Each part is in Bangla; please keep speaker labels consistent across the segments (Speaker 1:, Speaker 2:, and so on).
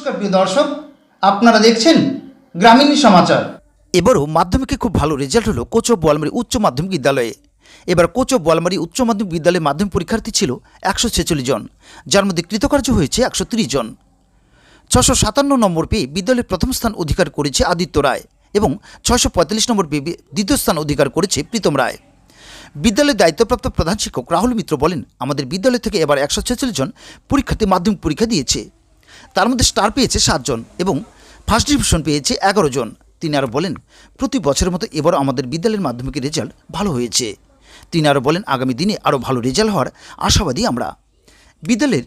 Speaker 1: নমস্কার প্রিয় দর্শক, আপনারা দেখছেন গ্রামীণ সমাচার।
Speaker 2: এবারও মাধ্যমিকে খুব ভালো রেজাল্ট হলো কোচো বোয়ালমারি উচ্চ মাধ্যমিক বিদ্যালয়ে। এবার কোচো বোয়ালমারি উচ্চ মাধ্যমিক বিদ্যালয়ে মাধ্যমিক পরীক্ষার্থী ছিল 146 জন, যার মধ্যে কৃতকার্য হয়েছে 130 জন। 657 নম্বর পেয়ে বিদ্যালয়ের প্রথম স্থান অধিকার করেছে আদিত্য রায় এবং 645 নম্বর পেয়ে দ্বিতীয় স্থান অধিকার করেছে প্রীতম রায়। বিদ্যালয়ের দায়িত্বপ্রাপ্ত প্রধান শিক্ষক রাহুল মিত্র বলেন, আমাদের বিদ্যালয় থেকে এবার 146 জন পরীক্ষার্থী মাধ্যমিক পরীক্ষা দিয়েছে। তার মধ্যে স্টার পেয়েছে 7 জন এবং ফার্স্ট ডিভিশন পেয়েছে 11 জন। তিনি আরও বলেন, প্রতি বছরের মতো এবারও আমাদের বিদ্যালয়ের মাধ্যমিকের রেজাল্ট ভালো হয়েছে। তিনি আরও বলেন, আগামী দিনে আরও ভালো রেজাল্ট হওয়ার আশাবাদী আমরা। বিদ্যালয়ের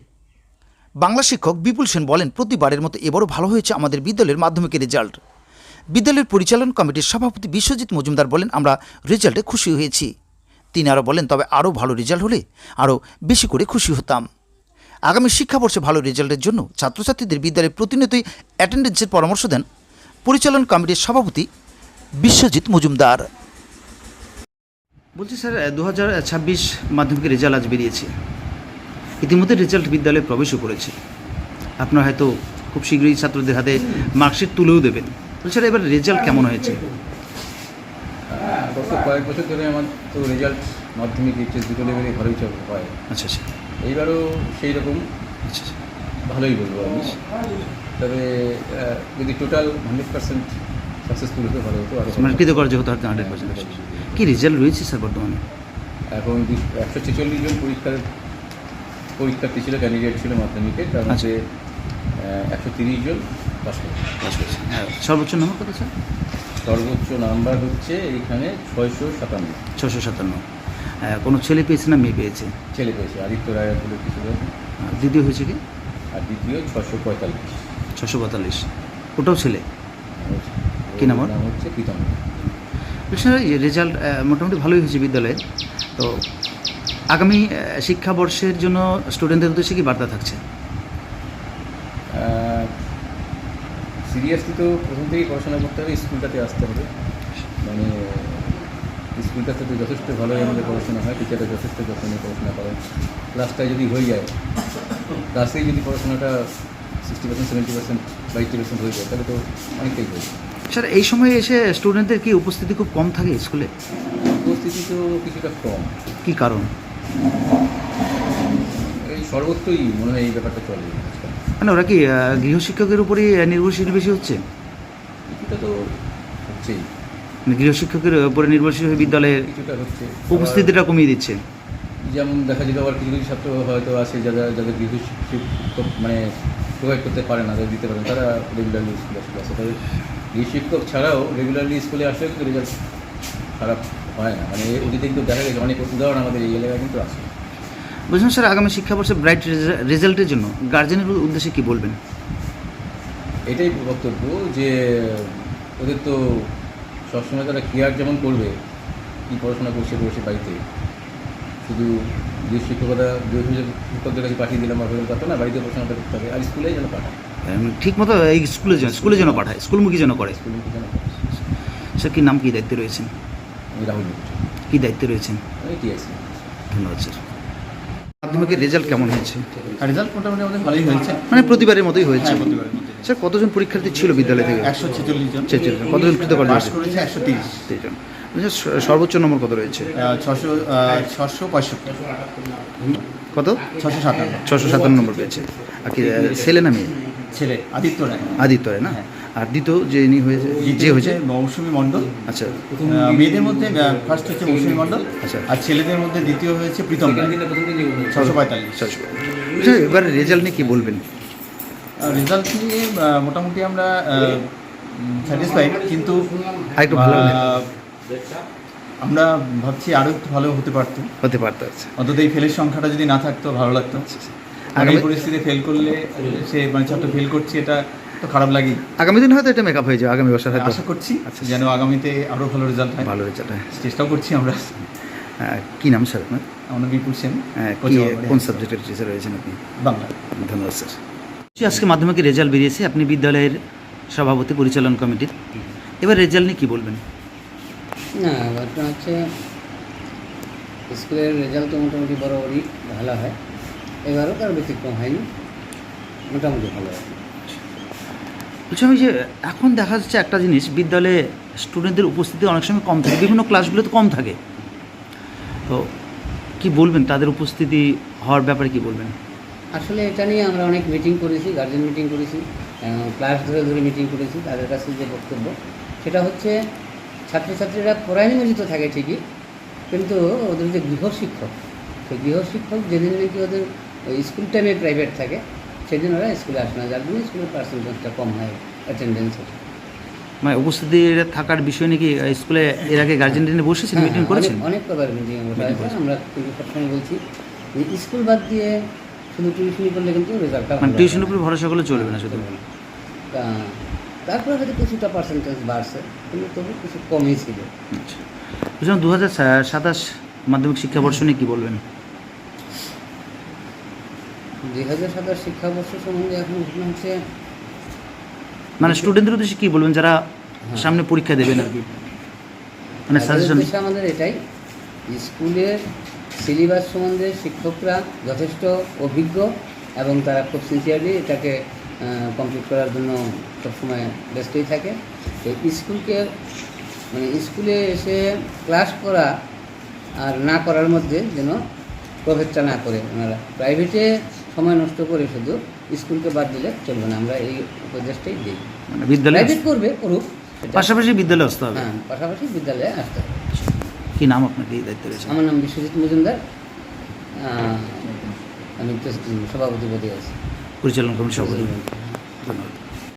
Speaker 2: বাংলা শিক্ষক বিপুল সেন বলেন, প্রতিবারের মতো এবারও ভালো হয়েছে আমাদের বিদ্যালয়ের মাধ্যমিকের রেজাল্ট। বিদ্যালয়ের পরিচালন কমিটির সভাপতি বিশ্বজিৎ মজুমদার বলেন, আমরা রেজাল্টে খুশি হয়েছি। তিনি আরও বলেন, তবে আরও ভালো রেজাল্ট হলে আরও বেশি করে খুশি হতাম। আগামী শিক্ষাবর্ষে ভালো রেজাল্টের জন্য ছাত্রছাত্রীদের বিদ্যালয়ে প্রতিনিয়তই অ্যাটেন্ডেন্সের পরামর্শ দেন পরিচালন কমিটির সভাপতি বিশ্বজিৎ মজুমদার। বলছি স্যার, 2026 মাধ্যমিকের রেজাল্ট আজ বেরিয়েছে। ইতিমধ্যে রেজাল্ট বিদ্যালয়ে প্রবেশও করেছে। আপনারা হয়তো খুব শীঘ্রই ছাত্রদের হাতে মার্কশিট তুলেও দেবেন। বলছি স্যার, এবার রেজাল্ট কেমন হয়েছে?
Speaker 3: গত কয়েক বছর ধরে আমার তো রেজাল্ট মাধ্যমিক এইচএস দুটো লেভেলে ভালোই হয়।
Speaker 2: আচ্ছা আচ্ছা
Speaker 3: এইবারও সেই রকম
Speaker 2: আচ্ছা আচ্ছা
Speaker 3: ভালোই বলবো আমি। তবে যদি টোটাল 100% সাকসেসফুল হতে ভালো হতো আরও।
Speaker 2: মানে কৃতকার্য হতো 100%। কী রেজাল্ট রয়েছে স্যার বর্তমানে?
Speaker 3: এখন 146 জন পরীক্ষার্থী ছিল, ক্যান্ডিডেট ছিল মাধ্যমিকে, তার মধ্যে 130 জন পাস করেছে।
Speaker 2: সর্বোচ্চ নম্বর কত স্যার?
Speaker 3: সর্বোচ্চ নাম্বার হচ্ছে এইখানে 657।
Speaker 2: 657। কোনো ছেলে পেয়েছে না মেয়ে পেয়েছে?
Speaker 3: ছেলে পেয়েছে, আদিত্য রায় বলে কিছু।
Speaker 2: দ্বিতীয় হয়েছে কি?
Speaker 3: আর দ্বিতীয় 645।
Speaker 2: 642, ওটাও ছেলে। কি নাম ওর?
Speaker 3: নাম হচ্ছে প্রীতম।
Speaker 2: স্যার, রেজাল্ট মোটামুটি ভালোই হয়েছে বিদ্যালয়ে। তো আগামী শিক্ষাবর্ষের জন্য স্টুডেন্টদের উদ্দেশ্যে কি বার্তা থাকছে?
Speaker 3: সিরিয়াসলি তো প্রথম থেকেই পড়াশোনা করতে হবে, স্কুলটাতে আসতে হবে। মানে স্কুলটাতে তো যথেষ্ট ভালোই আমাদের পড়াশোনা হয়, টিচাররা যথেষ্ট যত্ন নিয়ে পড়াশোনা করে। ক্লাসটায় যদি হয়ে যায়, ক্লাসেই যদি পড়াশোনাটা 60%, 70%, 80% হয়ে যায়, তাহলে তো অনেকটাই হয়ে যায়।
Speaker 2: স্যার, এই সময়ে এসে স্টুডেন্টদের কি উপস্থিতি খুব কম থাকে স্কুলে?
Speaker 3: উপস্থিতি তো কিছুটা কম।
Speaker 2: কি কারণ?
Speaker 3: এই সর্বত্রই মনে হয় এই ব্যাপারটা চলে।
Speaker 2: মানে ওরা কি গৃহশিক্ষকের উপরেই নির্ভরশীল বেশি হচ্ছে?
Speaker 3: কিছুটা তো হচ্ছেই,
Speaker 2: মানে গৃহশিক্ষকের উপরে নির্ভরশীল হয়ে বিদ্যালয়ের
Speaker 3: কিছুটা হচ্ছে,
Speaker 2: উপস্থিতিটা কমিয়ে দিচ্ছে।
Speaker 3: যেমন দেখা যেত আবার কিছু কিছু ছাত্র হয়তো আছে যাদের গৃহশিক্ষক মানে প্রোভাইড করতে পারে না, যাদের দিতে পারেন, তারা রেগুলারলি স্কুলে আসে। তবে গৃহশিক্ষক ছাড়াও রেগুলারলি স্কুলে আসলেও কিন্তু রেজাল্ট খারাপ হয় না। মানে অতীতে কিন্তু দেখা গেছে অনেক উদাহরণ আমাদের এই এলাকায় কিন্তু আছে।
Speaker 2: বুঝলেন স্যার, আগামী শিক্ষাবর্ষে ব্রাইট রেজাল্টের জন্য গার্জেনের উদ্দেশ্যে কি বলবেন?
Speaker 3: এটাই বক্তব্য যে ওদের তো সবসময় তারা কেয়ার যেমন করবে, কী পড়াশোনা করছে বাড়িতে, শুধু শিক্ষকদের কাছে পাঠিয়ে দিলাম আর কথা না, বাড়িতে পড়াশোনাটা করতে হবে, আর স্কুলে যেন পাঠায়
Speaker 2: ঠিক মতো এই স্কুলে যেন পাঠায়, স্কুলমুখী যেন করে।
Speaker 3: স্কুলমুখী যেন পাঠায়।
Speaker 2: স্যার, কী নাম, কী দায়িত্বে রয়েছেন?
Speaker 3: আমি রাহুল মিত্র,
Speaker 2: কী দায়িত্বে রয়েছেন?
Speaker 3: আমি টিআইসি।
Speaker 2: ধন্যবাদ স্যার। মাধ্যমিকের রেজাল্ট কেমন হয়েছে?
Speaker 4: রেজাল্ট মোটামুটি আমাদের ভালোই হয়েছে।
Speaker 2: মানে প্রতিবারের মতোই হয়েছে?
Speaker 4: হ্যাঁ, প্রতিবারের মতোই।
Speaker 2: স্যার, কতজন পরীক্ষার্থী ছিল বিদ্যালয় থেকে?
Speaker 4: 146 জন।
Speaker 2: 46 জন। কতজন কৃতকার্য
Speaker 4: পাস
Speaker 2: হয়েছে?
Speaker 4: করেছে 130
Speaker 2: জন। সর্বোচ্চ নম্বর কত রয়েছে?
Speaker 4: 665।
Speaker 2: কত?
Speaker 4: 657
Speaker 2: 657 নম্বর পেয়েছে। আর কি ছেলে না মেয়ে?
Speaker 4: ছেলে আদিত্য রায়।
Speaker 2: আদিত্য রায় না? আর দ্বিতীয় যিনি হয়েছে, যে হয়েছে
Speaker 4: মৌসুমী মণ্ডল।
Speaker 2: আচ্ছা,
Speaker 4: মেয়েদের মধ্যে ফার্স্ট হচ্ছে মৌসুমী মণ্ডল।
Speaker 2: আচ্ছা।
Speaker 4: আর ছেলেদের মধ্যে দ্বিতীয় হয়েছে প্রীতম রায়। 645।
Speaker 2: এবার রেজাল্ট নিয়ে কী বলবেন?
Speaker 4: রেজাল্ট নিয়ে মোটামুটি আমরা স্যাটিসফাইড, কিন্তু
Speaker 2: আরেকটু ভালো হলে
Speaker 4: আমরা ভাবছি আরও একটু ভালো হতে পারতো।
Speaker 2: আচ্ছা।
Speaker 4: অন্তত এই ফেলের সংখ্যাটা যদি না থাকতো ভালো লাগতো। আগামী পরিস্থিতি ফেল করলে সে মানে ছাত্র ফেল করছে, এটা তো খারাপ লাগে।
Speaker 2: আগামী দিন হয়তো এটা মেকআপ হয়ে যাবে, আগামী বছর হয়তো
Speaker 4: আশা করছি যেন আগামীতে আরও ভালো রেজাল্ট হয়।
Speaker 2: ভালো রেজাল্ট হয়,
Speaker 4: চেষ্টাও করছি আমরা।
Speaker 2: কী নাম স্যার আপনার?
Speaker 4: আমরা বিপুল সেন।
Speaker 2: কোন সাবজেক্টের টিচার রয়েছেন আপনি?
Speaker 4: বাংলা।
Speaker 2: ধন্যবাদ স্যার। আজকে মাধ্যমিকের রেজাল্ট বেরিয়েছে, আপনি বিদ্যালয়ের সভাপতি পরিচালন কমিটির, এবার রেজাল্ট নিয়ে কী বলবেন?
Speaker 5: না, ঘটনা হচ্ছে স্কুলের রেজাল্ট তো মোটামুটি বরাবরই ভালো হয়, এবারও কারো ব্যতিক্রম হয়নি, মোটামুটি ভালো হয়।
Speaker 2: বলছি আমি যে এখন দেখা যাচ্ছে একটা জিনিস, বিদ্যালয়ে স্টুডেন্টদের উপস্থিতি অনেক সময় কম থাকে, বিভিন্ন ক্লাসগুলোতে কম থাকে। তো কি বলবেন তাদের উপস্থিতি হওয়ার ব্যাপারে কি বলবেন?
Speaker 5: আসলে এটা নিয়ে আমরা অনেক মিটিং করেছি, গার্জেন মিটিং করেছি, ক্লাস ধরে ধরে মিটিং করেছি। তাদের কাছে যে বক্তব্য সেটা হচ্ছে, ছাত্রছাত্রীরা পড়ায় নিয়োজিত থাকে ঠিকই, কিন্তু ওদের যে গৃহশিক্ষক, সেই গৃহশিক্ষক যেদিন নাকি ওদের ওই স্কুল টাইমে প্রাইভেট থাকে, সেদিন ওরা স্কুলে আসে না, যার জন্য স্কুলের পার্সেন্টেজটা কম হয়, অ্যাটেন্ডেন্সের।
Speaker 2: মানে উপস্থিতি থাকার বিষয় নাকি স্কুলে এর আগে গার্জেনরা নিয়ে বসেছেন, মিটিং করেছেন?
Speaker 5: অনেক কবার মিটিং আমরা কিন্তু সবসময় বলছি যে স্কুল বাদ দিয়ে শুধু টিউশনি করলে কিন্তু রেজাল্টটা
Speaker 2: মানে টিউশনের উপরে ভরসা করলে চলবে না শুধু।
Speaker 5: তারপরে হয়তো কিছুটা পার্সেন্টেজ বাড়ছে, কিন্তু তবু কিছু কমই ছিল।
Speaker 2: আচ্ছা, বুঝলাম। 2027 মাধ্যমিক শিক্ষাবর্ষ নিয়ে কী বলবেন?
Speaker 5: 2027 শিক্ষাবর্ষ সম্বন্ধে এখন ঘটনা হচ্ছে,
Speaker 2: মানে স্টুডেন্টদের উদ্দেশ্যে কী বলবেন যারা সামনে পরীক্ষা দেবেন আর কি, মানে
Speaker 5: তাদের
Speaker 2: সাজেশন?
Speaker 5: উদ্দেশ্যে আমাদের এটাই, স্কুলের সিলেবাস সম্বন্ধে শিক্ষকরা যথেষ্ট অভিজ্ঞ এবং তারা খুব সিনসিয়ারলি এটাকে কমপ্লিট করার জন্য সবসময় ব্যস্তই থাকে। তো স্কুলকে মানে স্কুলে এসে ক্লাস করা আর না করার মধ্যে যেন প্রভেদটা না করে ওনারা প্রাইভেটে সময় নষ্ট করে শুধু স্কুলকে বাদ দিলে চলবে না, আমরা এই উপদেশটাই দিই।
Speaker 2: মানে বিদ্যালয়ে
Speaker 5: প্রাইভেট করবে, করুক, সেটা-
Speaker 2: পাশাপাশি বিদ্যালয়ে আসতে হবে।
Speaker 5: হ্যাঁ, পাশাপাশি বিদ্যালয়ে আসতে হবে।
Speaker 2: কী নাম আপনাকে এই দায়িত্ব রয়েছে?
Speaker 5: আমার নাম বিশ্বজিৎ মজুমদার, আমি তো সভাপতি পদে আছি।
Speaker 2: পরিচালনা কমিটির সভাপতি। ধন্যবাদ।